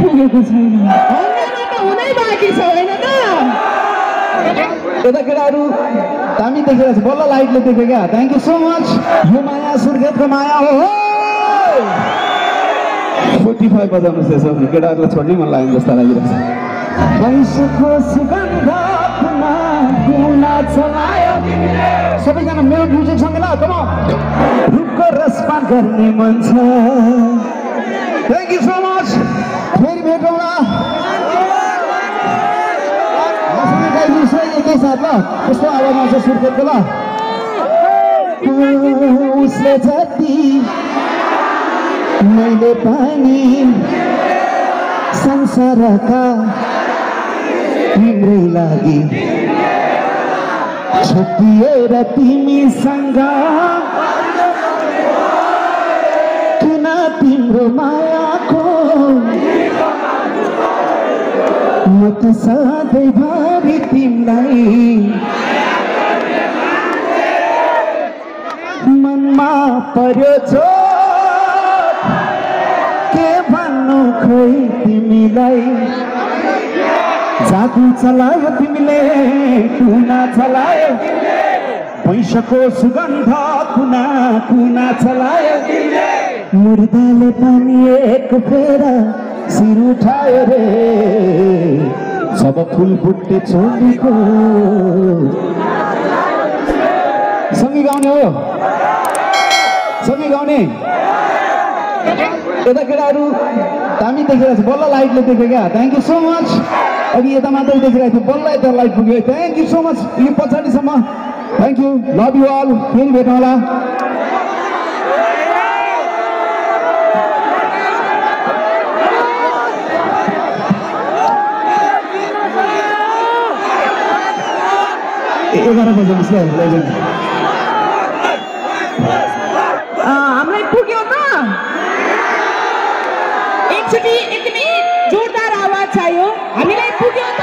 पुगेको छैन अन्यमा त हुनै बाँकी छ होइन त यता केटाहरू दामी देखिरहेको छ बल्ल लाइटले देख्यो क्या थ्याङ्क यू सो मच यो माया सुर्खेतको माया हो 45 बजाउनु छ सबले केटाहरूलाई छोड्नै मन लाग्यो जस्तो लागिरहेको छ वैशको सुगन्ध पुना गुना चलायो सबैजना मेरो म्युजिक सँग ल कम रुखको रसपान गर्ने मन छ थ्याङ्क यू सो मच फेरि भेटौँला एकै साथ ल कस्तो आवाज आउँछ सुर्खेतको ल उसले जति मैले पानी संसारका तिम्रै लागि छुट्टिएर तिमीसँग किन तिम्रो मायाको म त सधैँभरि तिमीलाई मनमा पर्यो चोट के भन्नु खोइ तिमीलाई जादु चलायो तिमीले कुना चलायो वैशको सुगन्ध कुना कुना चलायो मुर्दाले पनि एक फेरा सिर उठायो रे सब फुल बुट्टे छोडेको सँगै गाउने हो सँगै गाउने यता केटाहरू दामी देखिरहेको छ बल्ल लाइटले देख्यो क्या थ्याङ्क यू सो मच अघि यता मात्रै देखिरहेको थियो बल्ल यता लाइट पुग्यो थ्याङ्क यू सो मच यो पछाडिसम्म thank you love you all फेरि भेटौँला एघार बजाउनुहोस् ल हामीलाई पुग्यो त एकचोटि एकदमै जोरदार आवाज चाहियो हामीलाई पुग्यो त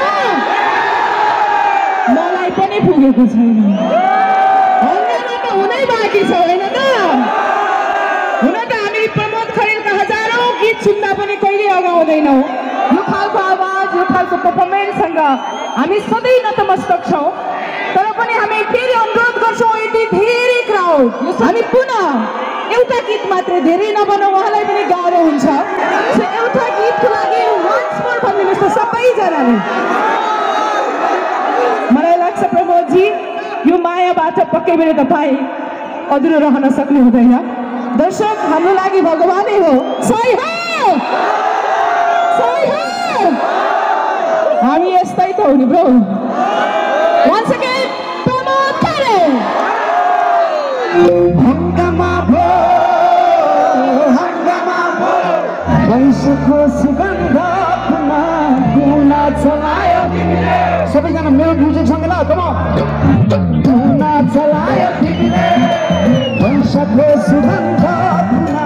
मलाई पनि पुगेको छैन अन्यमा त हुनै बाँकी छ होइन त हुन त हामी प्रमोद खरेलका हजारौँ गीत सुन्दा पनि कहिले अगाउँदैनौँ यो खालको आवाज यो खालको पर्फर्मेन्ससँग हामी सधैँ नतमस्तक छौँ तर पनि हामी फेरि अनुरोध गर्छौँ यति धेरै क्राउड हामी पुनः एउटा गीत मात्रै धेरै नबनाउँ उहाँलाई पनि गाह्रो हुन्छ एउटा गीतको लागि वन्स मोर भनिदिनुहोस् त सबैजनाले मलाई लाग्छ प्रमोदजी यो मायाबाट पक्कै पनि तपाईँ अधुरो रहन सक्नु हुँदैन दर्शक हाम्रो लागि भगवानै हो सही हो सही हो हामी यस्तै त हो नि bro once again Pramod Kharel हङ्गामा भयो वैशको सुगन्ध पुना गुना चलायो सबैजना मेरो म्युजिक सँग ल कम गुना चलायो वैशको सुगन्ध पुना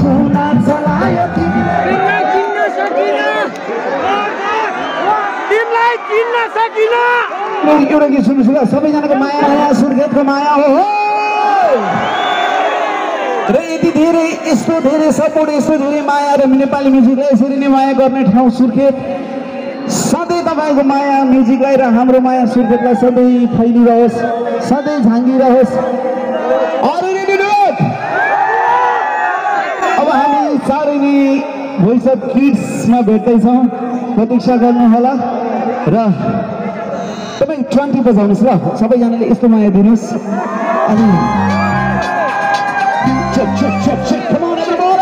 गुना चलायो तिमीलाई चिन्न सकिन एउटा गीत सुन्नुहोस् ल सबैजनाको माया माया सुर्खेतको माया हो र यति धेरै यस्तो धेरै सपोर्ट यस्तो धेरै माया र नेपाली म्युजिकलाई यसरी नै माया गर्ने ठाउँ सुर्खेत सधैँ तपाईँको माया म्युजिकलाई र हाम्रो माया सुर्खेतलाई सधैँ फैलिरहोस् सधैँ झाँगिरहोस् अब हामी चाँडै नै भोइस अफ किड्समा भेट्दैछौँ प्रतीक्षा गर्नुहोला र तपाईँ 20 बजाउनुहोस् ल सबैजनाले यस्तो माया दिनुहोस् अनि come on everybody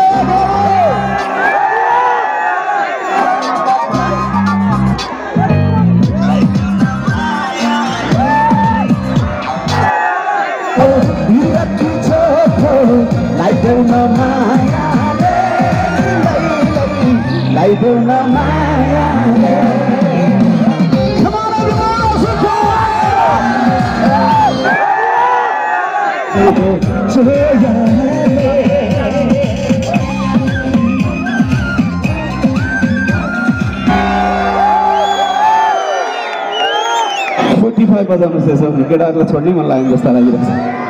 बजाउनुहोस् है सबले केटाहरूलाई छोड्नै मन लाग्यो जस्तो लागिरहेको छ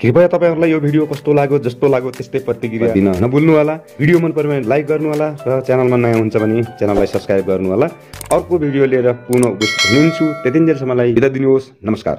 कृपया तपाईहरुलाई यो भिडियो कस्तो लाग्यो जस्तो लाग्यो त्यस्तै प्रतिक्रिया दिन नभुल्नु होला। भिडियो मन पऱ्यो भने लाइक गर्नु होला र च्यानलमा नयाँ हुन्छ भने च्यानललाई सब्स्क्राइब गर्नु होला। अर्को भिडियो लिएर पुनः उपस्थित हुन्छु। त्यतिन्जेलसम्मलाई बिदा दिनुहोस्। नमस्कार।